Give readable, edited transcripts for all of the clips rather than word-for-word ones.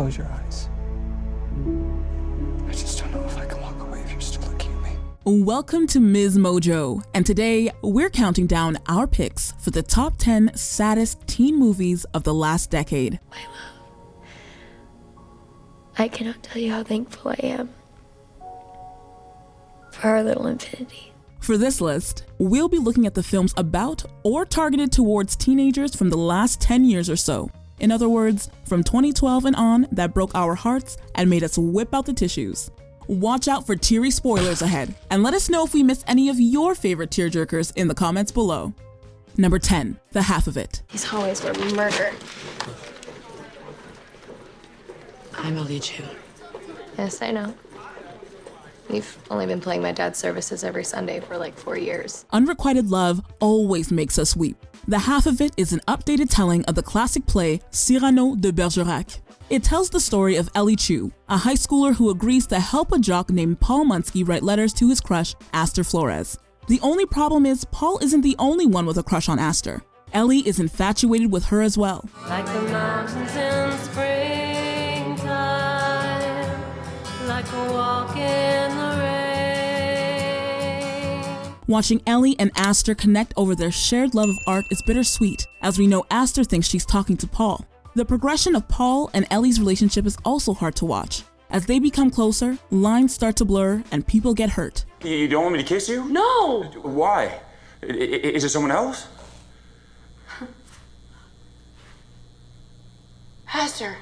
Close your eyes. I just don't know if I can walk away if you're still looking at me. Welcome to MsMojo, and today we're counting down our picks for the top 10 saddest teen movies of the last decade. My love, I cannot tell you how thankful I am for our little infinity. For this list, we'll be looking at the films about or targeted towards teenagers from the last 10 years or so. In other words, from 2012 and on, that broke our hearts and made us whip out the tissues. Watch out for teary spoilers ahead, and let us know if we missed any of your favorite tearjerkers in the comments below. Number 10, The Half of It. These hallways were murder. I'm a lead you. Yes, I know. We've only been playing my dad's services every Sunday for like 4 years. Unrequited love always makes us weep. The Half of It is an updated telling of the classic play Cyrano de Bergerac. It tells the story of Ellie Chu, a high schooler who agrees to help a jock named Paul Munsky write letters to his crush, Aster Flores. The only problem is Paul isn't the only one with a crush on Aster. Ellie is infatuated with her as well. Like the mountains in springtime, like a walk in the rain. Watching Ellie and Aster connect over their shared love of art is bittersweet, as we know Aster thinks she's talking to Paul. The progression of Paul and Ellie's relationship is also hard to watch. As they become closer, lines start to blur and people get hurt. You don't want me to kiss you? No! Why? Is it someone else? Aster.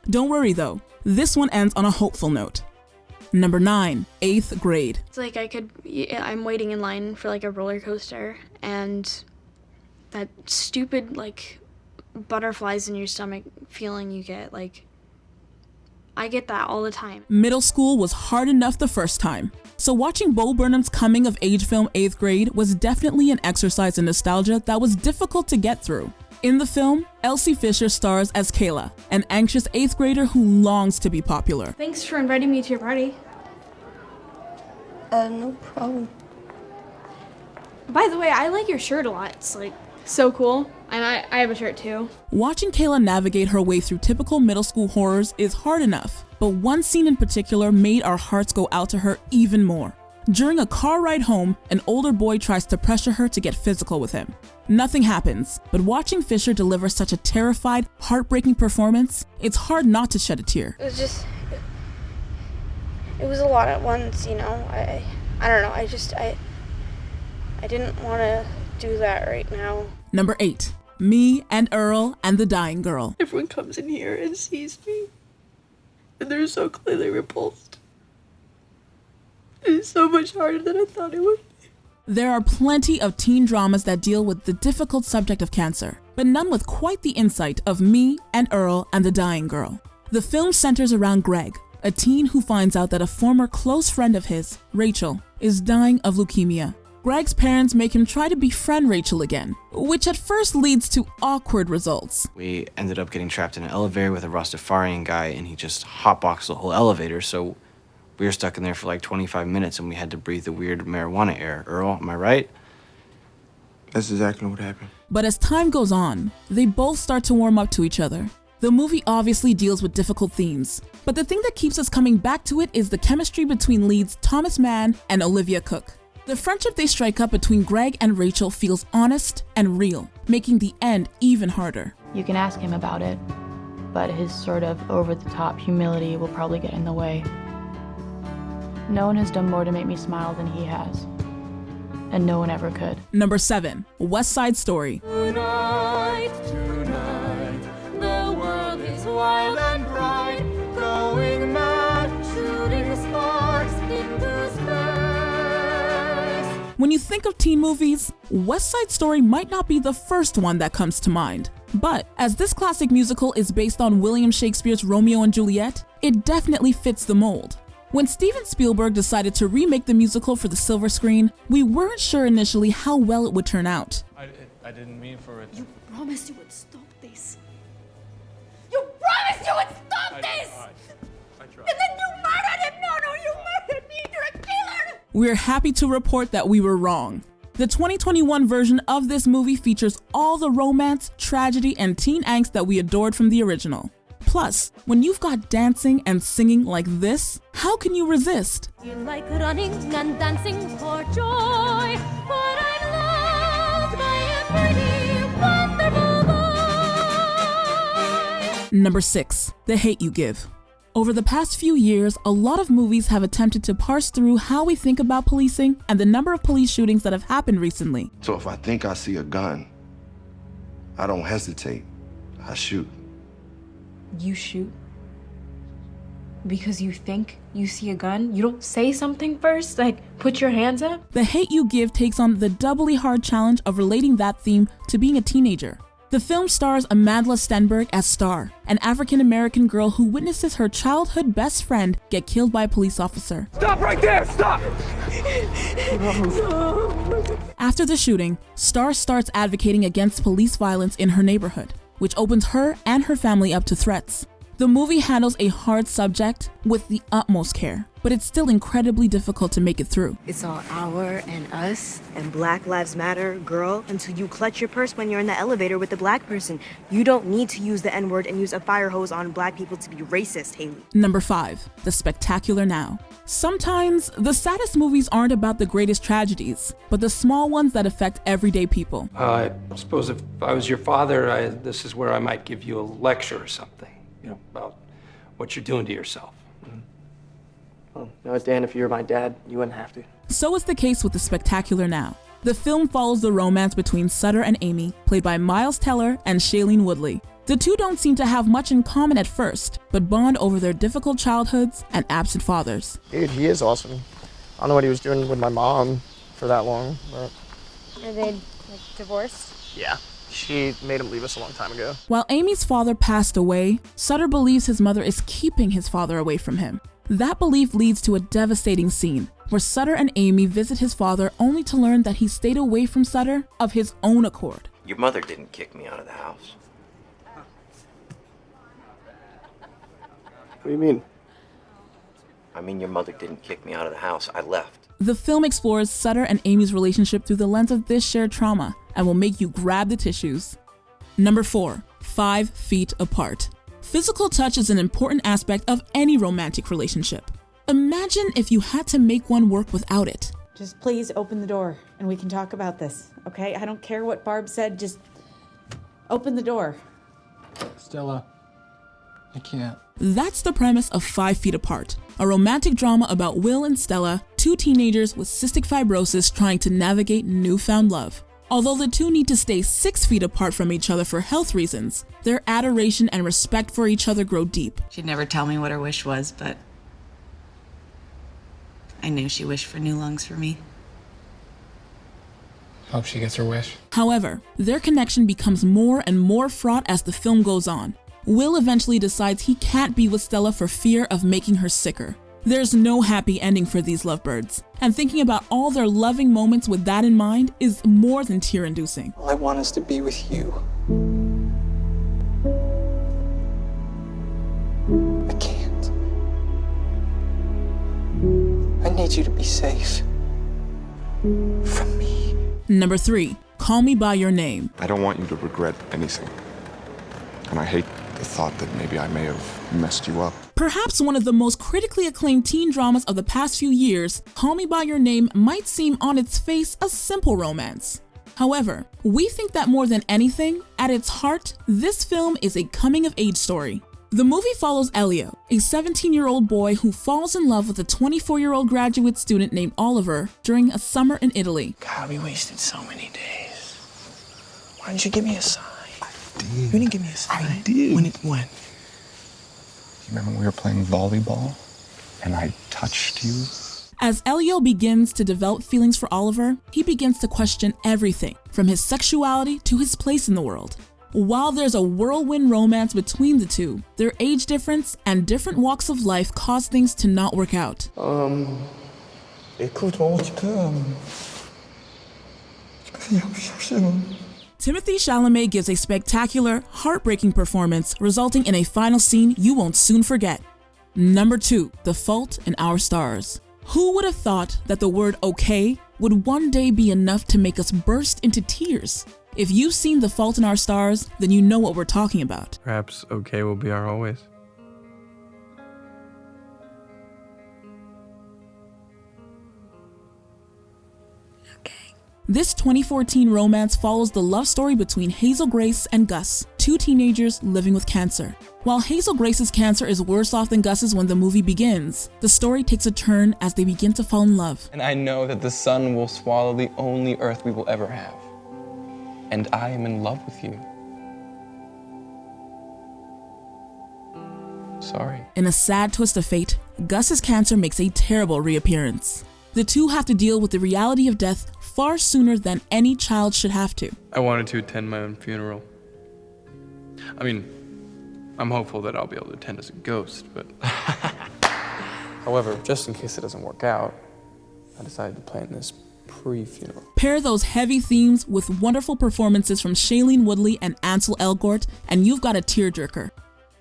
Don't worry though, this one ends on a hopeful note. Number 9, 8th grade. It's like I'm waiting in line for like a roller coaster, and that stupid like butterflies in your stomach feeling you get, like I get that all the time. Middle school was hard enough the first time, so watching Bo Burnham's coming of age film 8th grade was definitely an exercise in nostalgia that was difficult to get through. In the film, Elsie Fisher stars as Kayla, an anxious 8th grader who longs to be popular. Thanks for inviting me to your party. No problem. By the way, I like your shirt a lot. It's like so cool. And I have a shirt too. Watching Kayla navigate her way through typical middle school horrors is hard enough, but one scene in particular made our hearts go out to her even more. During a car ride home, an older boy tries to pressure her to get physical with him. Nothing happens, but watching Fisher deliver such a terrified, heartbreaking performance, it's hard not to shed a tear. It was a lot at once, you know. I don't know. I didn't want to do that right now. Number 8, Me and Earl and the Dying Girl. Everyone comes in here and sees me, and they're so clearly repulsed. It's so much harder than I thought it would be. There are plenty of teen dramas that deal with the difficult subject of cancer, but none with quite the insight of Me and Earl and the Dying Girl. The film centers around Greg, a teen who finds out that a former close friend of his, Rachel, is dying of leukemia. Greg's parents make him try to befriend Rachel again, which at first leads to awkward results. We ended up getting trapped in an elevator with a Rastafarian guy, and he just hotboxed the whole elevator, so we were stuck in there for like 25 minutes and we had to breathe the weird marijuana air. Earl, am I right? That's exactly what happened. But as time goes on, they both start to warm up to each other. The movie obviously deals with difficult themes, but the thing that keeps us coming back to it is the chemistry between leads Thomas Mann and Olivia Cooke. The friendship they strike up between Greg and Rachel feels honest and real, making the end even harder. You can ask him about it, but his sort of over-the-top humility will probably get in the way. No one has done more to make me smile than he has, and no one ever could. Number 7, West Side Story. Tonight, the world is wild and bright, going mad, shooting sparks into space. When you think of teen movies, West Side Story might not be the first one that comes to mind. But as this classic musical is based on William Shakespeare's Romeo and Juliet, it definitely fits the mold. When Steven Spielberg decided to remake the musical for the silver screen, we weren't sure initially how well it would turn out. I didn't mean for it. You promised you would stop this. You promised you would stop this! I tried. And then you murdered him! No, you murdered me! You're a killer! We're happy to report that we were wrong. The 2021 version of this movie features all the romance, tragedy, and teen angst that we adored from the original. Plus, when you've got dancing and singing like this, how can you resist? You like running and dancing for joy, but I'm loved by a pretty, wonderful boy. Number 6, The Hate You Give. Over the past few years, a lot of movies have attempted to parse through how we think about policing and the number of police shootings that have happened recently. So if I think I see a gun, I don't hesitate. I shoot. You shoot? Because you think you see a gun? You don't say something first? Like, put your hands up? The Hate You Give takes on the doubly hard challenge of relating that theme to being a teenager. The film stars Amandla Stenberg as Star, an African-American girl who witnesses her childhood best friend get killed by a police officer. Stop right there! Stop! After the shooting, Star starts advocating against police violence in her neighborhood, which opens her and her family up to threats. The movie handles a hard subject with the utmost care, but it's still incredibly difficult to make it through. It's all our and us and Black Lives Matter, girl, until you clutch your purse when you're in the elevator with the black person. You don't need to use the N-word and use a fire hose on black people to be racist, Haley. Number 5, The Spectacular Now. Sometimes, the saddest movies aren't about the greatest tragedies, but the small ones that affect everyday people. I suppose if I was your father, this is where I might give you a lecture or something, about what you're doing to yourself. Well, no, Dan, if you were my dad, you wouldn't have to. So is the case with The Spectacular Now. The film follows the romance between Sutter and Amy, played by Miles Teller and Shailene Woodley. The two don't seem to have much in common at first, but bond over their difficult childhoods and absent fathers. Dude, he is awesome. I don't know what he was doing with my mom for that long, but... Are they, divorced? Yeah. She made him leave us a long time ago. While Amy's father passed away, Sutter believes his mother is keeping his father away from him. That belief leads to a devastating scene, where Sutter and Amy visit his father only to learn that he stayed away from Sutter of his own accord. Your mother didn't kick me out of the house. What do you mean? I mean, your mother didn't kick me out of the house. I left. The film explores Sutter and Amy's relationship through the lens of this shared trauma and will make you grab the tissues. Number 4, 5 Feet Apart. Physical touch is an important aspect of any romantic relationship. Imagine if you had to make one work without it. Just please open the door and we can talk about this, okay? I don't care what Barb said, just open the door. Stella, I can't. That's the premise of 5 Feet Apart, a romantic drama about Will and Stella, two teenagers with cystic fibrosis trying to navigate newfound love. Although the two need to stay 6 feet apart from each other for health reasons, their adoration and respect for each other grow deep. She'd never tell me what her wish was, but I knew she wished for new lungs for me. Hope she gets her wish. However, their connection becomes more and more fraught as the film goes on. Will eventually decides he can't be with Stella for fear of making her sicker. There's no happy ending for these lovebirds, and thinking about all their loving moments with that in mind is more than tear-inducing. All I want is to be with you. I can't. I need you to be safe. From me. Number 3, Call Me By Your Name. I don't want you to regret anything. And I hate the thought that maybe I may have messed you up. Perhaps one of the most critically acclaimed teen dramas of the past few years, Call Me By Your Name might seem on its face a simple romance. However, we think that more than anything, at its heart, this film is a coming-of-age story. The movie follows Elio, a 17-year-old boy who falls in love with a 24-year-old graduate student named Oliver during a summer in Italy. God, we wasted so many days. Why didn't you give me a sign? I did. You didn't give me a sign. I did. When? Remember we were playing volleyball and I touched you? As Elio begins to develop feelings for Oliver, he begins to question everything, from his sexuality to his place in the world. While there's a whirlwind romance between the two, their age difference and different walks of life cause things to not work out. Timothée Chalamet gives a spectacular, heartbreaking performance, resulting in a final scene you won't soon forget. Number 2, The Fault in Our Stars. Who would have thought that the word okay would one day be enough to make us burst into tears? If you've seen The Fault in Our Stars, then you know what we're talking about. Perhaps okay will be our always. This 2014 romance follows the love story between Hazel Grace and Gus, two teenagers living with cancer. While Hazel Grace's cancer is worse off than Gus's when the movie begins, the story takes a turn as they begin to fall in love. And I know that the sun will swallow the only earth we will ever have. And I am in love with you. Sorry. In a sad twist of fate, Gus's cancer makes a terrible reappearance. The two have to deal with the reality of death far sooner than any child should have to. I wanted to attend my own funeral. I mean, I'm hopeful that I'll be able to attend as a ghost, but... However, just in case it doesn't work out, I decided to plan this pre-funeral. Pair those heavy themes with wonderful performances from Shailene Woodley and Ansel Elgort, and you've got a tearjerker.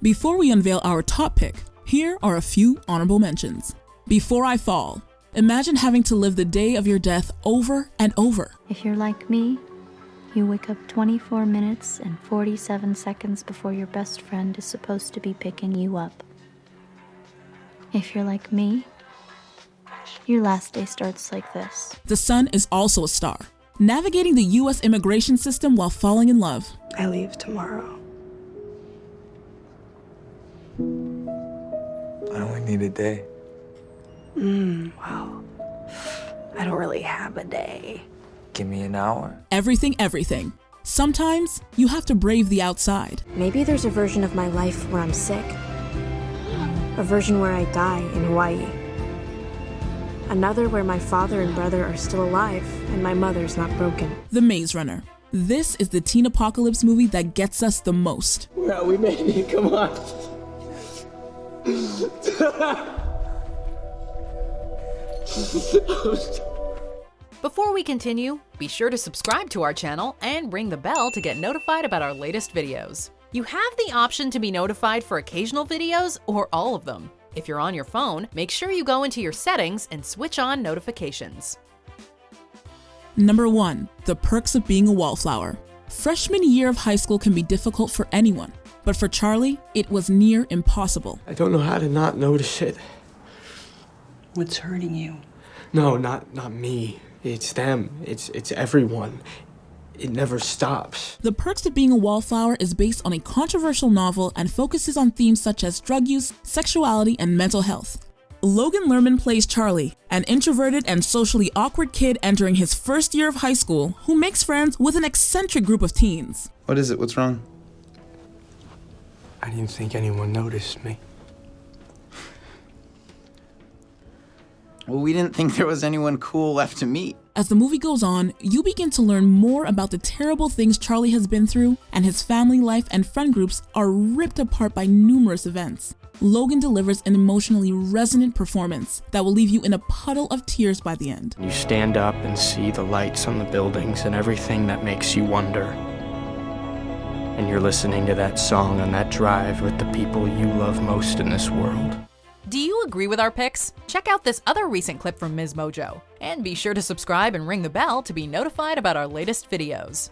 Before we unveil our top pick, here are a few honorable mentions. Before I Fall. Imagine having to live the day of your death over and over. If you're like me, you wake up 24 minutes and 47 seconds before your best friend is supposed to be picking you up. If you're like me, your last day starts like this. The Sun is also a star, navigating the U.S. immigration system while falling in love. I leave tomorrow. I only need a day. Wow. I don't really have a day. Give me an hour. Everything, everything. Sometimes you have to brave the outside. Maybe there's a version of my life where I'm sick. A version where I die in Hawaii. Another where my father and brother are still alive and my mother's not broken. The Maze Runner. This is the teen apocalypse movie that gets us the most. Well, we made it. Come on. Before we continue, be sure to subscribe to our channel and ring the bell to get notified about our latest videos. You have the option to be notified for occasional videos or all of them. If you're on your phone, make sure you go into your settings and switch on notifications. Number 1. The Perks of Being a Wallflower. Freshman year of high school can be difficult for anyone, but for Charlie, it was near impossible. I don't know how to not notice it. What's hurting you? No, not me. It's them. It's everyone. It never stops. The Perks of Being a Wallflower is based on a controversial novel and focuses on themes such as drug use, sexuality, and mental health. Logan Lerman plays Charlie, an introverted and socially awkward kid entering his first year of high school who makes friends with an eccentric group of teens. What is it? What's wrong? I didn't think anyone noticed me. Well, we didn't think there was anyone cool left to meet. As the movie goes on, you begin to learn more about the terrible things Charlie has been through, and his family life and friend groups are ripped apart by numerous events. Logan delivers an emotionally resonant performance that will leave you in a puddle of tears by the end. You stand up and see the lights on the buildings and everything that makes you wonder. And you're listening to that song on that drive with the people you love most in this world. Do you agree with our picks? Check out this other recent clip from MsMojo. And be sure to subscribe and ring the bell to be notified about our latest videos.